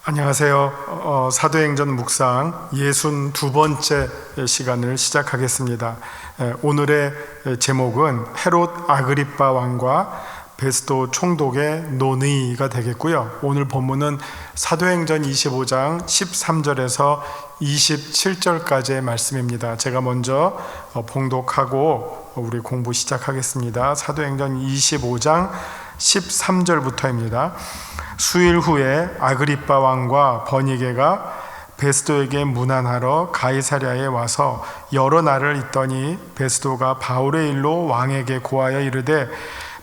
안녕하세요. 사도행전 묵상 62번째 시간을 시작하겠습니다. 오늘의 제목은 헤롯 아그리빠 왕과 베스도 총독의 논의가 되겠고요. 오늘 본문은 사도행전 25장 13절에서 27절까지의 말씀입니다. 제가 먼저 봉독하고 우리 공부 시작하겠습니다. 사도행전 25장 13절부터입니다. 수일 후에 아그리빠 왕과 버니게가 베스도에게 문안하러 가이사랴에 와서 여러 날을 있더니 베스도가 바울의 일로 왕에게 고하여 이르되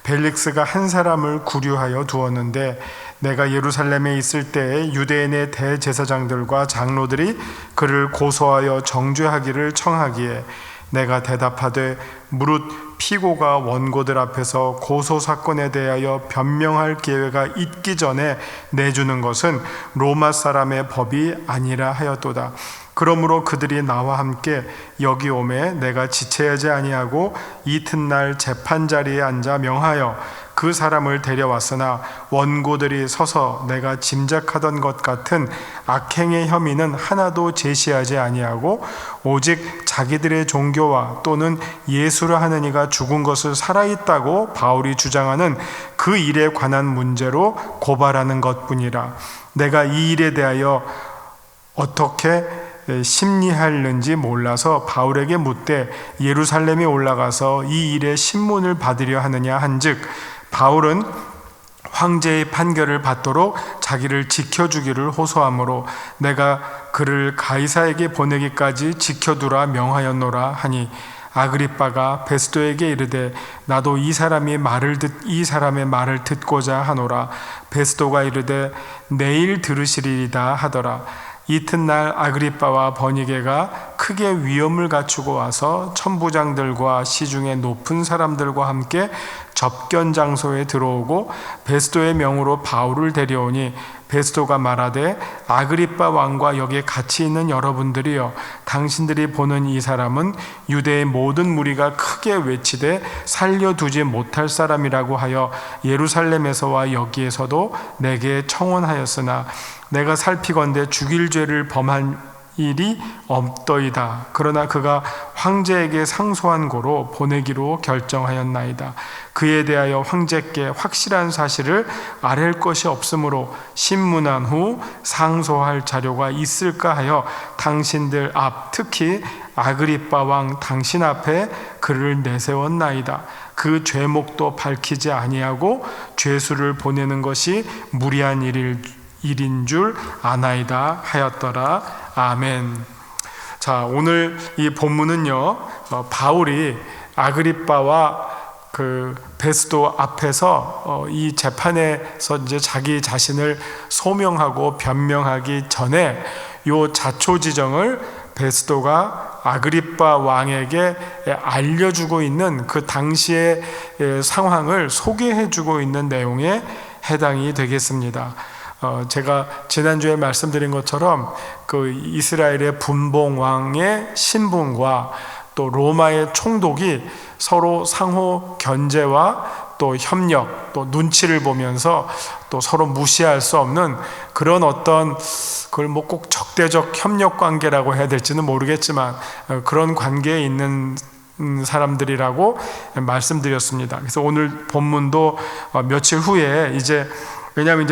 벨릭스가 한 사람을 구류하여 두었는데 내가 예루살렘에 있을 때에 유대인의 대제사장들과 장로들이 그를 고소하여 정죄하기를 청하기에 내가 대답하되 무릇 피고가 원고들 앞에서 고소 사건에 대하여 변명할 기회가 있기 전에 내주는 것은 로마 사람의 법이 아니라 하였도다. 그러므로 그들이 나와 함께 여기 오매 내가 지체하지 아니하고 이튿날 재판 자리에 앉아 명하여 그 사람을 데려왔으나 원고들이 서서 내가 짐작하던 것 같은 악행의 혐의는 하나도 제시하지 아니하고 오직 자기들의 종교와 또는 예수를 하는 이가 죽은 것을 살아있다고 바울이 주장하는 그 일에 관한 문제로 고발하는 것뿐이라. 내가 이 일에 대하여 어떻게 심리하는지 몰라서 바울에게 묻되 예루살렘에 올라가서 이 일의 신문을 받으려 하느냐 한즉 바울은 황제의 판결을 받도록 자기를 지켜주기를 호소하므로 내가 그를 가이사에게 보내기까지 지켜두라 명하였노라 하니 아그리빠가 베스도에게 이르되 나도 이 사람의 말을 듣고자 하노라. 베스도가 이르되 내일 들으시리이다 하더라. 이튿날 아그리빠와 버니게가 크게 위험을 갖추고 와서 천부장들과 시중의 높은 사람들과 함께 접견 장소에 들어오고 베스도의 명으로 바울을 데려오니 베스도가 말하되 아그리빠 왕과 여기에 같이 있는 여러분들이여 당신들이 보는 이 사람은 유대의 모든 무리가 크게 외치되 살려두지 못할 사람이라고 하여 예루살렘에서와 여기에서도 내게 청원하였으나 내가 살피건대 죽일 죄를 범한 일이 없더이다. 그러나 그가 황제에게 상소한 고로 보내기로 결정하였나이다. 그에 대하여 황제께 확실한 사실을 아랠 것이 없으므로 신문한 후 상소할 자료가 있을까 하여 당신들 앞 특히 아그리빠 왕 당신 앞에 그를 내세웠나이다. 그 죄목도 밝히지 아니하고 죄수를 보내는 것이 무리한 일인 줄 아나이다 하였더라. 아멘. 자, 오늘 이 본문은요, 바울이 아그리빠와 그 베스도 앞에서 이 재판에서 이제 자기 자신을 소명하고 변명하기 전에 요 자초지정을 베스도가 아그리빠 왕에게 알려주고 있는 그 당시의 상황을 소개해주고 있는 내용에 해당이 되겠습니다. 제가 지난주에 말씀드린 것처럼 그 이스라엘의 분봉왕의 신분과 또 로마의 총독이 서로 상호 견제와 또 협력, 또 눈치를 보면서 또 서로 무시할 수 없는 그런 어떤 그걸 뭐 꼭 적대적 협력 관계라고 해야 될지는 모르겠지만 그런 관계에 있는 사람들이라고 말씀드렸습니다. 그래서 오늘 본문도 며칠 후에 왜냐하면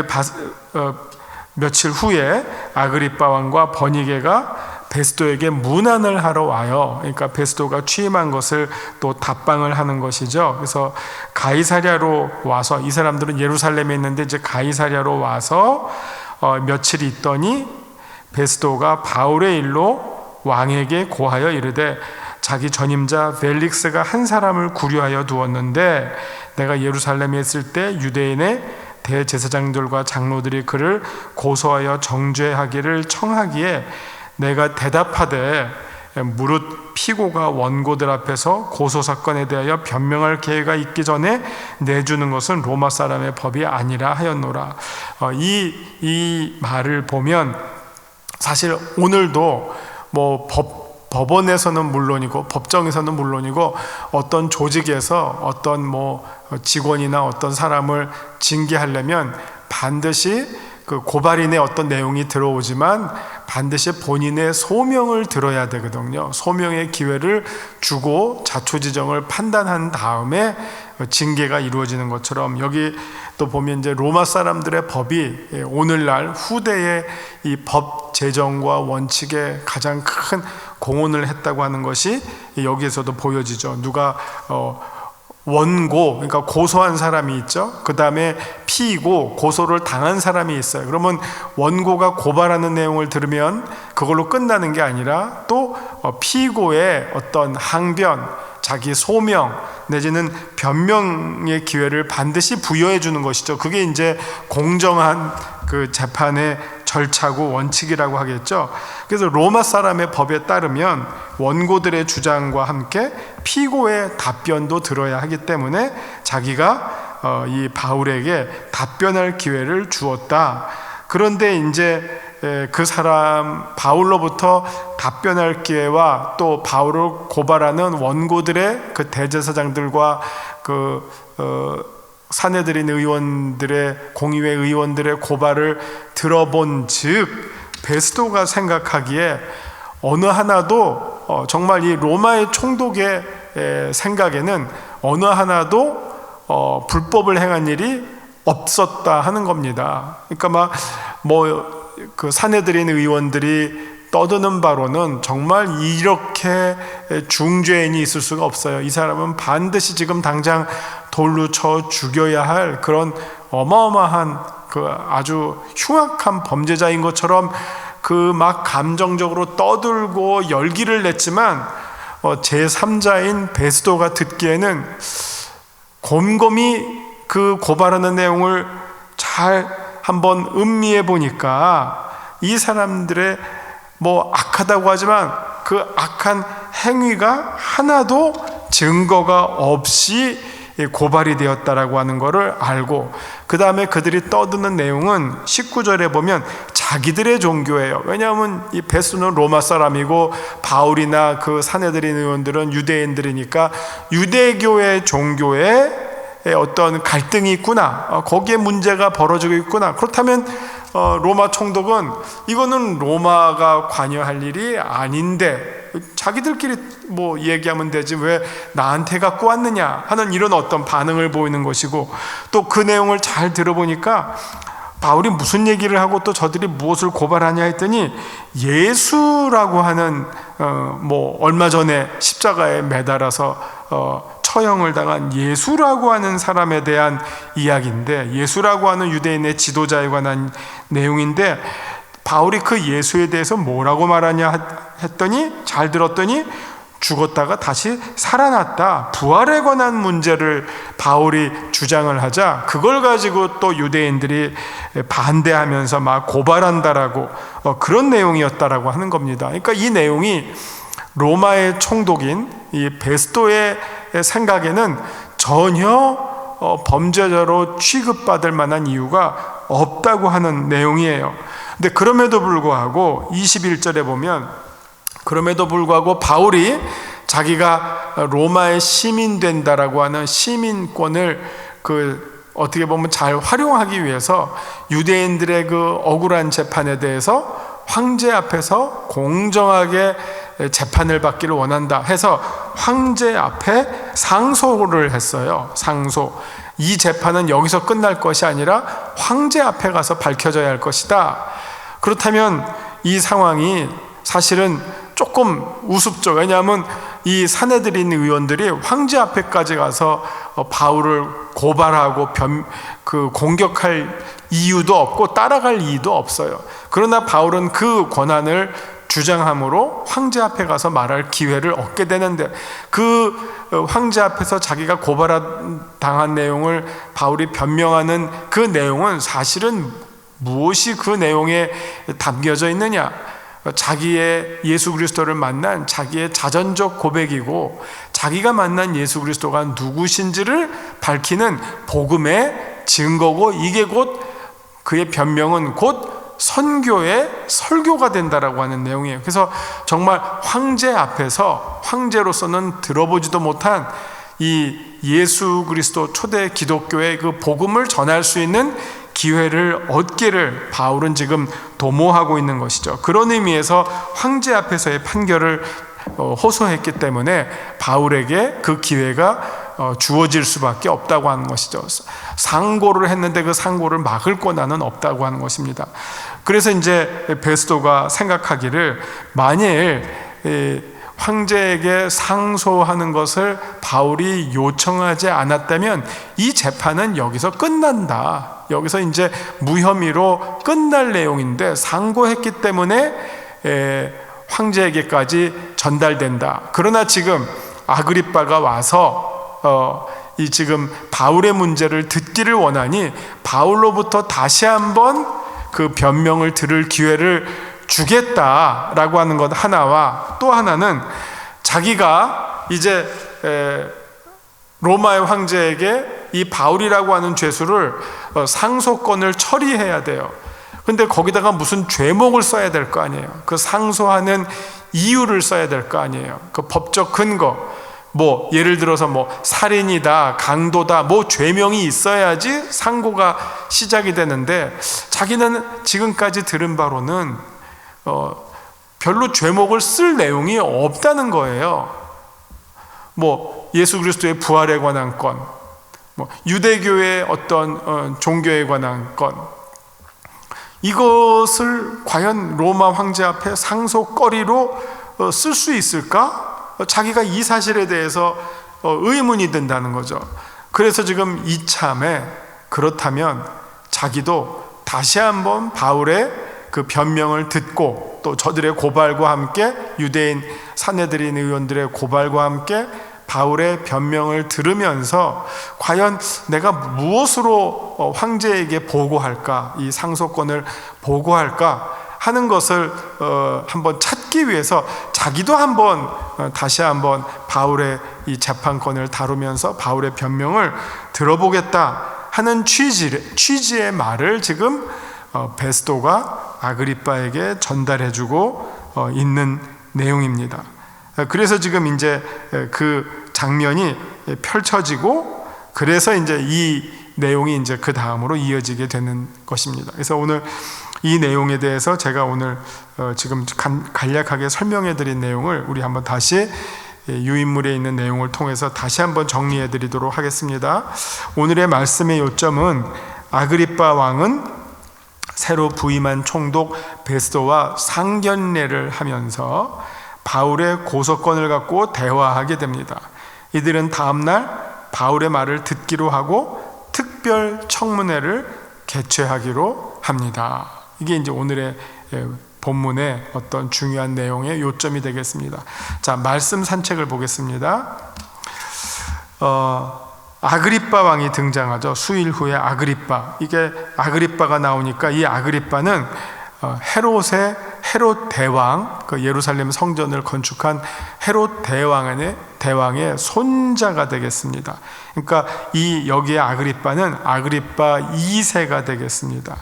며칠 후에 아그리빠 왕과 버니게가 베스도에게 문안을 하러 와요. 그러니까 베스도가 취임한 것을 또 답방을 하는 것이죠. 그래서 가이사랴로 와서 이 사람들은 예루살렘에 있는데 이제 가이사랴로 와서 며칠 있더니 베스도가 바울의 일로 왕에게 고하여 이르되 자기 전임자 벨릭스가 한 사람을 구류하여 두었는데 내가 예루살렘에 있을 때 유대인의 대제사장들과 장로들이 그를 고소하여 정죄하기를 청하기에 내가 대답하되 무릇 피고가 원고들 앞에서 고소 사건에 대하여 변명할 기회가 있기 전에 내주는 것은 로마 사람의 법이 아니라 하였노라. 이 말을 보면 사실 오늘도 뭐 법원에서는 물론이고 법정에서는 물론이고 어떤 조직에서 어떤 직원이나 어떤 사람을 징계하려면 반드시 그 고발인의 어떤 내용이 들어오지만 반드시 본인의 소명을 들어야 되거든요. 소명의 기회를 주고 자초지정을 판단한 다음에 징계가 이루어지는 것처럼, 여기 또 보면 이제 로마 사람들의 법이 오늘날 후대의 이 법 제정과 원칙에 가장 큰 공헌을 했다고 하는 것이 여기에서도 보여지죠. 누가 원고, 그러니까 고소한 사람이 있죠. 그 다음에 피의고, 고소를 당한 사람이 있어요. 그러면 원고가 고발하는 내용을 들으면 그걸로 끝나는 게 아니라 또 피의고의 어떤 항변, 자기 소명 내지는 변명의 기회를 반드시 부여해 주는 것이죠. 그게 이제 공정한 그 재판의 절차고 원칙이라고 하겠죠. 그래서 로마 사람의 법에 따르면 원고들의 주장과 함께 피고의 답변도 들어야 하기 때문에 자기가 이 바울에게 답변할 기회를 주었다. 그런데 이제 그 사람 바울로부터 답변할 기회와 또 바울을 고발하는 원고들의 그 대제사장들과 그 사내들인 의원들의, 공의회 의원들의 고발을 들어본 즉 베스도가 생각하기에 어느 하나도 정말 이 로마의 총독의 생각에는 어느 하나도 불법을 행한 일이 없었다 하는 겁니다. 그러니까 그 사내들인 의원들이 떠드는 바로는 정말 이렇게 중죄인이 있을 수가 없어요. 이 사람은 반드시 지금 당장 돌로 쳐 죽여야 할 그런 어마어마한 그 아주 흉악한 범죄자인 것처럼 그 막 감정적으로 떠들고 열기를 냈지만 제3자인 베스도가 듣기에는 곰곰이 그 고발하는 내용을 잘 한번 음미해 보니까 이 사람들의 악하다고 하지만 그 악한 행위가 하나도 증거가 없이 고발이 되었다라고 하는 것을 알고, 그 다음에 그들이 떠드는 내용은 19절에 보면 자기들의 종교예요. 왜냐하면 이 베스도는 로마 사람이고 바울이나 그 사내들인 의원들은 유대인들이니까 유대교의 종교에 어떤 갈등이 있구나, 거기에 문제가 벌어지고 있구나. 그렇다면 로마 총독은 이거는 로마가 관여할 일이 아닌데 자기들끼리 얘기하면 되지 왜 나한테 갖고 왔느냐 하는 이런 어떤 반응을 보이는 것이고, 또 그 내용을 잘 들어보니까 바울이 무슨 얘기를 하고 또 저들이 무엇을 고발하냐 했더니 예수라고 하는 얼마 전에 십자가에 매달아서 처형을 당한 예수라고 하는 사람에 대한 이야기인데, 예수라고 하는 유대인의 지도자에 관한 내용인데, 바울이 그 예수에 대해서 뭐라고 말하냐 했더니, 잘 들었더니 죽었다가 다시 살아났다, 부활에 관한 문제를 바울이 주장을 하자 그걸 가지고 또 유대인들이 반대하면서 막 고발한다라고 그런 내용이었다라고 하는 겁니다. 그러니까 이 내용이 로마의 총독인 이 베스도의 생각에는 전혀 범죄자로 취급받을 만한 이유가 없다고 하는 내용이에요. 근데 그럼에도 불구하고 21절에 보면, 그럼에도 불구하고 바울이 자기가 로마의 시민 된다라고 하는 시민권을 어떻게 보면 잘 활용하기 위해서 유대인들의 그 억울한 재판에 대해서 황제 앞에서 공정하게 재판을 받기를 원한다 해서 황제 앞에 상소를 했어요. 상소. 이 재판은 여기서 끝날 것이 아니라 황제 앞에 가서 밝혀져야 할 것이다. 그렇다면 이 상황이 사실은 조금 우습죠. 왜냐하면 이 사내들인 의원들이 황제 앞에까지 가서 바울을 고발하고 공격할 이유도 없고 따라갈 이유도 없어요. 그러나 바울은 그 권한을 주장함으로 황제 앞에 가서 말할 기회를 얻게 되는데, 그 황제 앞에서 자기가 고발당한 내용을 바울이 변명하는 그 내용은 사실은 무엇이 그 내용에 담겨져 있느냐? 자기의 예수 그리스도를 만난 자기의 자전적 고백이고, 자기가 만난 예수 그리스도가 누구신지를 밝히는 복음의 증거고, 이게 곧 그의 변명은 곧 선교의 설교가 된다라고 하는 내용이에요. 그래서 정말 황제 앞에서 황제로서는 들어보지도 못한 이 예수 그리스도 초대 기독교의 그 복음을 전할 수 있는 기회를 얻기를 바울은 지금 도모하고 있는 것이죠. 그런 의미에서 황제 앞에서의 판결을 호소했기 때문에 바울에게 그 기회가 주어질 수밖에 없다고 하는 것이죠. 상고를 했는데 그 상고를 막을 권한은 없다고 하는 것입니다. 그래서 이제 베스도가 생각하기를 만일 황제에게 상소하는 것을 바울이 요청하지 않았다면 이 재판은 여기서 끝난다. 여기서 이제 무혐의로 끝날 내용인데 상고했기 때문에 황제에게까지 전달된다. 그러나 지금 아그리빠가 와서 이 지금 바울의 문제를 듣기를 원하니 바울로부터 다시 한번 그 변명을 들을 기회를 주겠다라고 하는 것 하나와, 또 하나는 자기가 이제 로마의 황제에게 이 바울이라고 하는 죄수를 상소권을 처리해야 돼요. 근데 거기다가 무슨 죄목을 써야 될 거 아니에요. 그 상소하는 이유를 써야 될 거 아니에요. 그 법적 근거, 뭐 예를 들어서 뭐 살인이다, 강도다, 뭐 죄명이 있어야지 상고가 시작이 되는데, 자기는 지금까지 들은 바로는 별로 죄목을 쓸 내용이 없다는 거예요. 뭐 예수 그리스도의 부활에 관한 건, 뭐 유대교의 어떤 종교에 관한 건, 이것을 과연 로마 황제 앞에 상소거리로 쓸 수 있을까? 자기가 이 사실에 대해서 의문이 든다는 거죠. 그래서 지금 이참에 그렇다면 자기도 다시 한번 바울의 그 변명을 듣고, 또 저들의 고발과 함께, 유대인 산헤드린 의원들의 고발과 함께 바울의 변명을 들으면서 과연 내가 무엇으로 황제에게 보고할까, 이 상소권을 보고할까 하는 것을 한번 찾기 위해서 자기도 한번 다시 한번 바울의 이 재판권을 다루면서 바울의 변명을 들어보겠다 하는 취지의 말을 지금 베스도가 아그리빠에게 전달해주고 있는 내용입니다. 그래서 지금 이제 그 장면이 펼쳐지고, 그래서 이제 이 내용이 이제 그 다음으로 이어지게 되는 것입니다. 그래서 오늘 이 내용에 대해서 제가 오늘 지금 간략하게 설명해 드린 내용을 우리 한번 다시 유인물에 있는 내용을 통해서 다시 한번 정리해 드리도록 하겠습니다. 오늘의 말씀의 요점은 아그리빠 왕은 새로 부임한 총독 베스도와 상견례를 하면서 바울의 고소권을 갖고 대화하게 됩니다. 이들은 다음날 바울의 말을 듣기로 하고 특별 청문회를 개최하기로 합니다. 이게 이제 오늘의 본문의 어떤 중요한 내용의 요점이 되겠습니다. 자, 말씀 산책을 보겠습니다. 아그리빠 왕이 등장하죠. 수일 후에 아그리빠. 이게 아그리빠가 나오니까 이 아그리빠는 헤롯 대왕, 그 예루살렘 성전을 건축한 헤롯 대왕의 손자가 되겠습니다. 그러니까 여기에 아그리빠는 아그리빠 2세가 되겠습니다.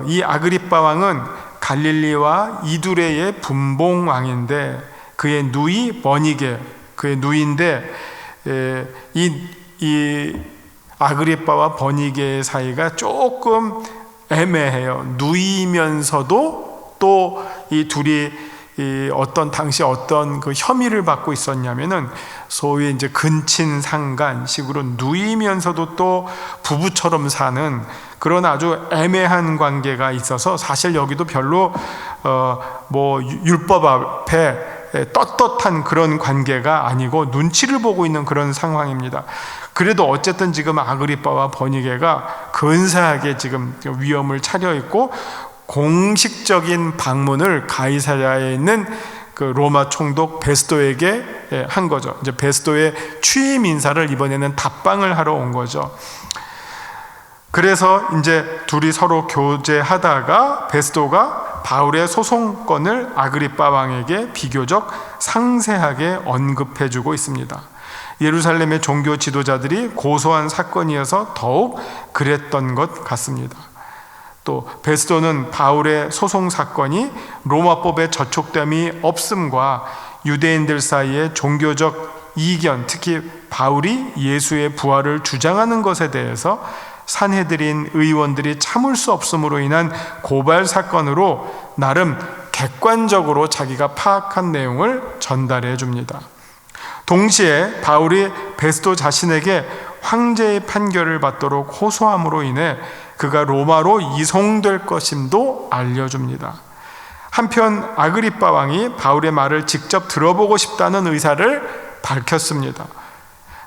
이 아그리빠 왕은 갈릴리와 이두레의 분봉 왕인데, 그의 누이 버니게 그의 누이인데, 이 아그리빠와 버니게의 사이가 조금 애매해요. 누이면서도 또 이 둘이 당시 어떤 그 혐의를 받고 있었냐면은 소위 이제 근친 상간식으로 누이면서도 또 부부처럼 사는 그런 아주 애매한 관계가 있어서, 사실 여기도 별로 뭐 율법 앞에 떳떳한 그런 관계가 아니고 눈치를 보고 있는 그런 상황입니다. 그래도 어쨌든 지금 아그리빠와 버니게가 근사하게 지금 위엄을 차려입고 공식적인 방문을 가이사랴에 있는 그 로마 총독 베스도에게 한 거죠. 이제 베스도의 취임 인사를 이번에는 답방을 하러 온 거죠. 그래서 이제 둘이 서로 교제하다가 베스도가 바울의 소송권을 아그리빠 왕에게 비교적 상세하게 언급해주고 있습니다. 예루살렘의 종교 지도자들이 고소한 사건이어서 더욱 그랬던 것 같습니다. 또 베스도는 바울의 소송 사건이 로마법에 저촉됨이 없음과 유대인들 사이의 종교적 이견, 특히 바울이 예수의 부활을 주장하는 것에 대해서 산헤드린 의원들이 참을 수 없음으로 인한 고발 사건으로 나름 객관적으로 자기가 파악한 내용을 전달해 줍니다. 동시에 바울이 베스도 자신에게 황제의 판결을 받도록 호소함으로 인해 그가 로마로 이송될 것임도 알려줍니다. 한편 아그리빠 왕이 바울의 말을 직접 들어보고 싶다는 의사를 밝혔습니다.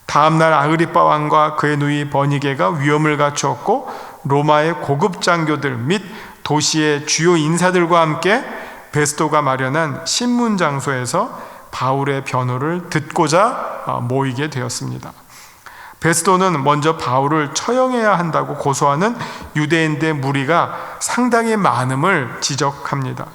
다음날 아그리빠 왕과 그의 누이 버니게가 위험을 갖추었고 로마의 고급 장교들 및 도시의 주요 인사들과 함께 베스도가 마련한 신문 장소에서 바울의 변호를 듣고자 모이게 되었습니다. 베스도는 먼저 바울을 처형해야 한다고 고소하는 유대인들의 무리가 상당히 많음을 지적합니다.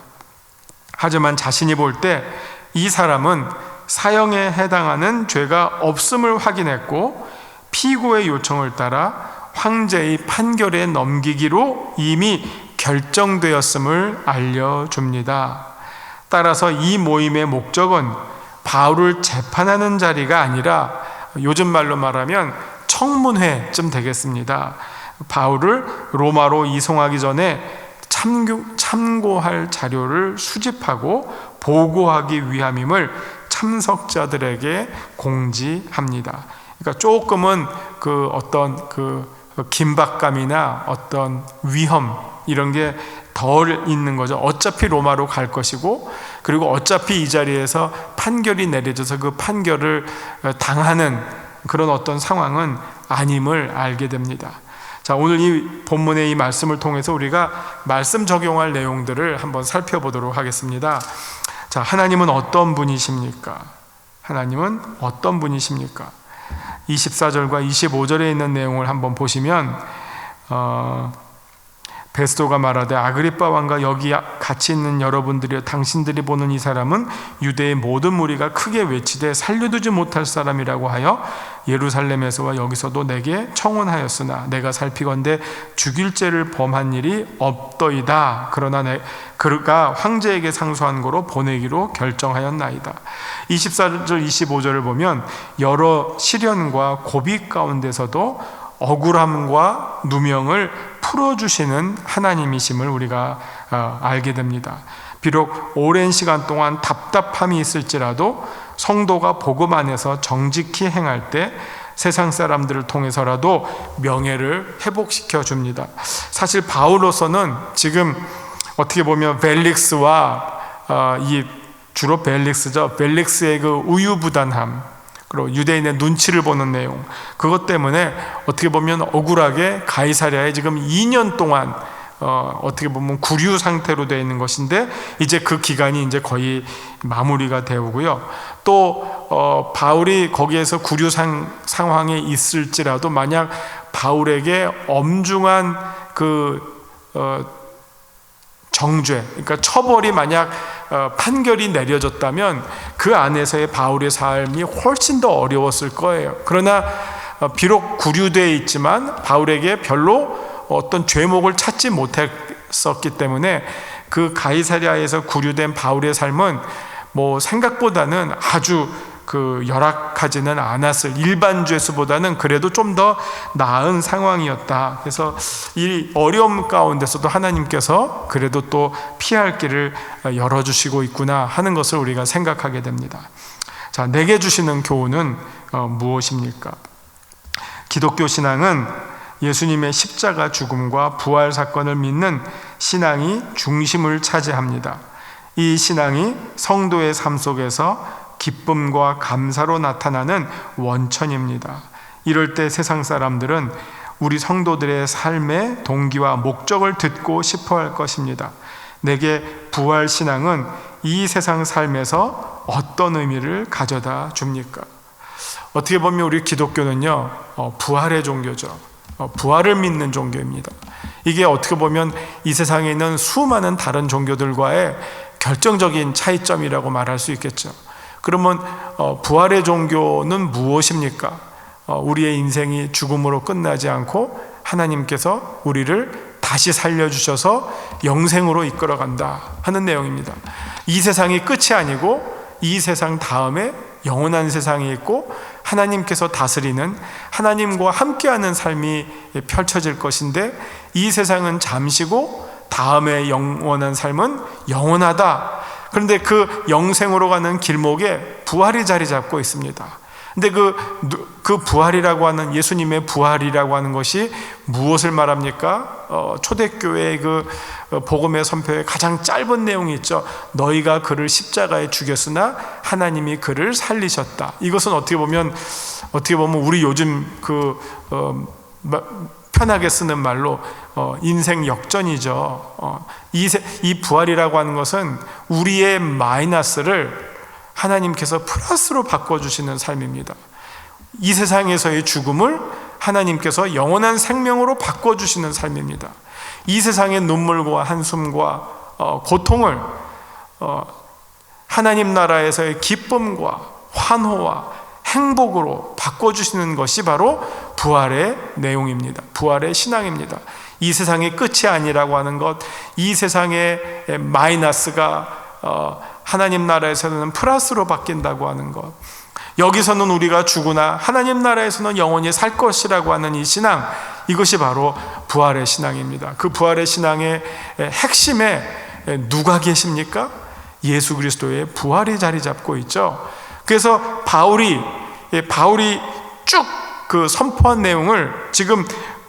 하지만 자신이 볼 때 이 사람은 사형에 해당하는 죄가 없음을 확인했고 피고의 요청을 따라 황제의 판결에 넘기기로 이미 결정되었음을 알려줍니다. 따라서 이 모임의 목적은 바울을 재판하는 자리가 아니라 요즘 말로 말하면 청문회쯤 되겠습니다. 바울을 로마로 이송하기 전에 참고할 자료를 수집하고 보고하기 위함임을 참석자들에게 공지합니다. 그러니까 조금은 어떤 긴박감이나 어떤 위험 이런 게 덜 있는 거죠. 어차피 로마로 갈 것이고, 그리고 어차피 이 자리에서 판결이 내려져서 그 판결을 당하는 그런 어떤 상황은 아님을 알게 됩니다. 자, 오늘 이 본문의 이 말씀을 통해서 우리가 말씀 적용할 내용들을 한번 살펴보도록 하겠습니다. 자, 하나님은 어떤 분이십니까? 하나님은 어떤 분이십니까? 24절과 25절에 있는 내용을 한번 보시면 베스도가 말하되 아그리빠 왕과 여기 같이 있는 여러분들이 당신들이 보는 이 사람은 유대의 모든 무리가 크게 외치되 살려두지 못할 사람이라고 하여 예루살렘에서와 여기서도 내게 청혼하였으나 내가 살피건대 죽일 죄를 범한 일이 없더이다. 그러나 그가 황제에게 상소한 거로 보내기로 결정하였나이다. 24절 25절을 보면 여러 시련과 고비 가운데서도 억울함과 누명을 풀어주시는 하나님이심을 우리가 알게 됩니다. 비록 오랜 시간 동안 답답함이 있을지라도 성도가 복음 안에서 정직히 행할 때 세상 사람들을 통해서라도 명예를 회복시켜 줍니다. 사실 바울로서는 지금 어떻게 보면 벨릭스와 주로 벨릭스죠. 벨릭스의 그 우유부단함, 그리고 유대인의 눈치를 보는 내용, 그것 때문에 어떻게 보면 억울하게 가이사랴에 지금 2년 동안 어떻게 보면 구류 상태로 되어 있는 것인데 이제 그 기간이 이제 거의 마무리가 되오고요. 또 바울이 거기에서 구류 상황에 있을지라도 만약 바울에게 엄중한 정죄, 그러니까 처벌이 만약 판결이 내려졌다면 그 안에서의 바울의 삶이 훨씬 더 어려웠을 거예요. 그러나 비록 구류되어 있지만 바울에게 별로 어떤 죄목을 찾지 못했었기 때문에 그 가이사랴에서 구류된 바울의 삶은 생각보다는 아주 열악하지는 않았을, 일반 죄수보다는 그래도 좀 더 나은 상황이었다. 그래서 이 어려움 가운데서도 하나님께서 그래도 또 피할 길을 열어주시고 있구나 하는 것을 우리가 생각하게 됩니다. 자, 내게 주시는 교훈은 무엇입니까? 기독교 신앙은 예수님의 십자가 죽음과 부활 사건을 믿는 신앙이 중심을 차지합니다. 이 신앙이 성도의 삶 속에서 기쁨과 감사로 나타나는 원천입니다. 이럴 때 세상 사람들은 우리 성도들의 삶의 동기와 목적을 듣고 싶어 할 것입니다. 내게 부활 신앙은 이 세상 삶에서 어떤 의미를 가져다 줍니까? 어떻게 보면 우리 기독교는요, 부활의 종교죠. 부활을 믿는 종교입니다. 이게 어떻게 보면 이 세상에 있는 수많은 다른 종교들과의 결정적인 차이점이라고 말할 수 있겠죠. 그러면 부활의 종교는 무엇입니까? 우리의 인생이 죽음으로 끝나지 않고 하나님께서 우리를 다시 살려주셔서 영생으로 이끌어간다 하는 내용입니다. 이 세상이 끝이 아니고 이 세상 다음에 영원한 세상이 있고 하나님께서 다스리는, 하나님과 함께하는 삶이 펼쳐질 것인데, 이 세상은 잠시고 다음에 영원한 삶은 영원하다. 그런데 그 영생으로 가는 길목에 부활이 자리 잡고 있습니다. 근데 그 부활이라고 하는, 예수님의 부활이라고 하는 것이 무엇을 말합니까? 초대교회의 그 복음의 선포의 가장 짧은 내용이 있죠. 너희가 그를 십자가에 죽였으나 하나님이 그를 살리셨다. 이것은 어떻게 보면 우리 요즘 편하게 쓰는 말로 인생 역전이죠. 이 부활이라고 하는 것은 우리의 마이너스를 하나님께서 플러스로 바꿔주시는 삶입니다. 이 세상에서의 죽음을 하나님께서 영원한 생명으로 바꿔주시는 삶입니다. 이 세상의 눈물과 한숨과 고통을 하나님 나라에서의 기쁨과 환호와 행복으로 바꿔주시는 것이 바로 부활의 내용입니다. 부활의 신앙입니다. 이 세상의 끝이 아니라고 하는 것, 이 세상의 마이너스가 하나님 나라에서는 플러스로 바뀐다고 하는 것, 여기서는 우리가 죽으나 하나님 나라에서는 영원히 살 것이라고 하는 이 신앙, 이것이 바로 부활의 신앙입니다. 그 부활의 신앙의 핵심에 누가 계십니까? 예수 그리스도의 부활이 자리 잡고 있죠. 그래서 바울이 쭉 그 선포한 내용을 지금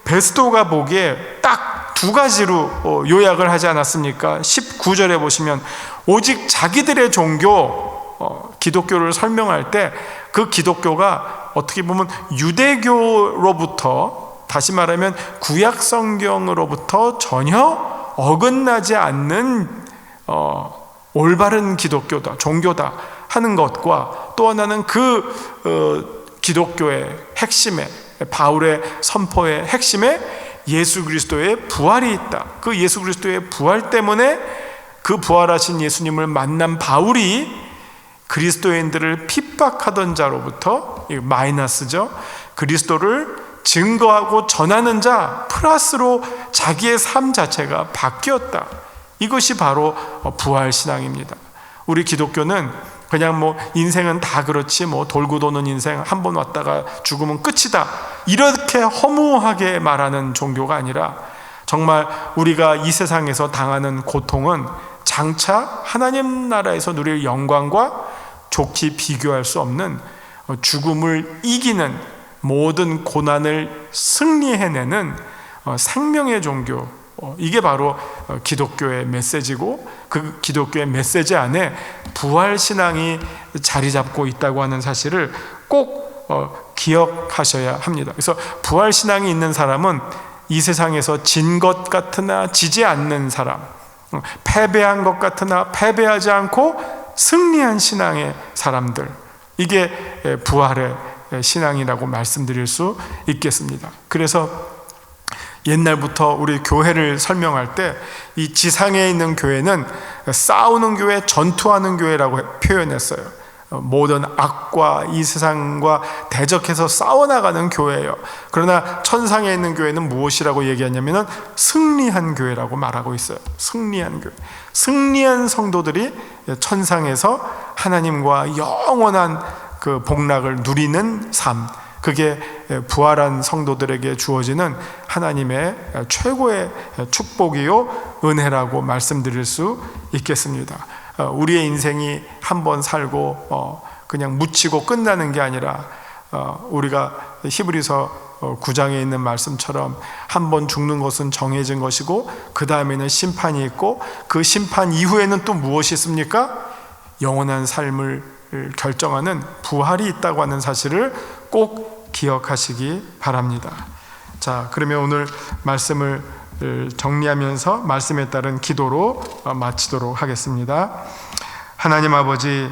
베스도가 보기에 딱 두 가지로 요약을 하지 않았습니까? 19절에 보시면 오직 자기들의 종교, 기독교를 설명할 때 그 기독교가 어떻게 보면 유대교로부터, 다시 말하면 구약 성경으로부터 전혀 어긋나지 않는 올바른 기독교다, 종교다 하는 것과, 또 하나는 기독교의 핵심에, 바울의 선포의 핵심에 예수 그리스도의 부활이 있다. 그 예수 그리스도의 부활 때문에 그 부활하신 예수님을 만난 바울이 그리스도인들을 핍박하던 자로부터, 마이너스죠, 그리스도를 증거하고 전하는 자 플러스로 자기의 삶 자체가 바뀌었다. 이것이 바로 부활신앙입니다. 우리 기독교는 그냥 인생은 다 그렇지, 돌고 도는 인생, 한 번 왔다가 죽으면 끝이다, 이렇게 허무하게 말하는 종교가 아니라, 정말 우리가 이 세상에서 당하는 고통은 장차 하나님 나라에서 누릴 영광과 좋게 비교할 수 없는, 죽음을 이기는, 모든 고난을 승리해내는 생명의 종교, 이게 바로 기독교의 메시지고, 그 기독교의 메시지 안에 부활신앙이 자리 잡고 있다고 하는 사실을 꼭 기억하셔야 합니다. 그래서 부활신앙이 있는 사람은 이 세상에서 진 것 같으나 지지 않는 사람, 패배한 것 같으나 패배하지 않고 승리한 신앙의 사람들, 이게 부활의 신앙이라고 말씀드릴 수 있겠습니다. 그래서 옛날부터 우리 교회를 설명할 때 이 지상에 있는 교회는 싸우는 교회, 전투하는 교회라고 표현했어요. 모든 악과 이 세상과 대적해서 싸워나가는 교회예요. 그러나 천상에 있는 교회는 무엇이라고 얘기하냐면 승리한 교회라고 말하고 있어요. 승리한 교회, 승리한 성도들이 천상에서 하나님과 영원한 그 복락을 누리는 삶, 그게 부활한 성도들에게 주어지는 하나님의 최고의 축복이요 은혜라고 말씀드릴 수 있겠습니다. 우리의 인생이 한 번 살고 그냥 묻히고 끝나는 게 아니라, 우리가 히브리서 9장에 있는 말씀처럼 한 번 죽는 것은 정해진 것이고, 그 다음에는 심판이 있고, 그 심판 이후에는 또 무엇이 있습니까? 영원한 삶을 결정하는 부활이 있다고 하는 사실을 꼭 기억하시기 바랍니다. 자, 그러면 오늘 말씀을 정리하면서 말씀에 따른 기도로 마치도록 하겠습니다. 하나님 아버지,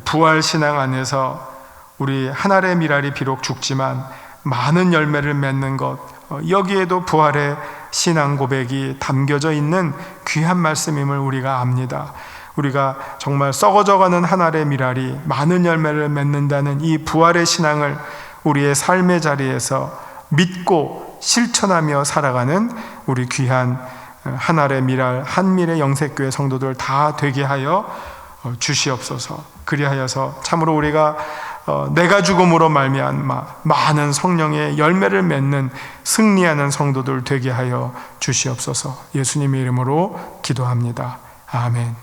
부활신앙 안에서 우리 한 알의 밀알이 비록 죽지만 많은 열매를 맺는 것, 여기에도 부활의 신앙 고백이 담겨져 있는 귀한 말씀임을 우리가 압니다. 우리가 정말 썩어져가는 한 알의 밀알이 많은 열매를 맺는다는 이 부활의 신앙을 우리의 삶의 자리에서 믿고 실천하며 살아가는 우리 귀한 한 알의 밀알, 한밀의 영색교회 성도들 다 되게 하여 주시옵소서. 그리하여서 참으로 우리가 내가 죽음으로 말미암아 많은 성령의 열매를 맺는 승리하는 성도들 되게 하여 주시옵소서. 예수님의 이름으로 기도합니다. 아멘.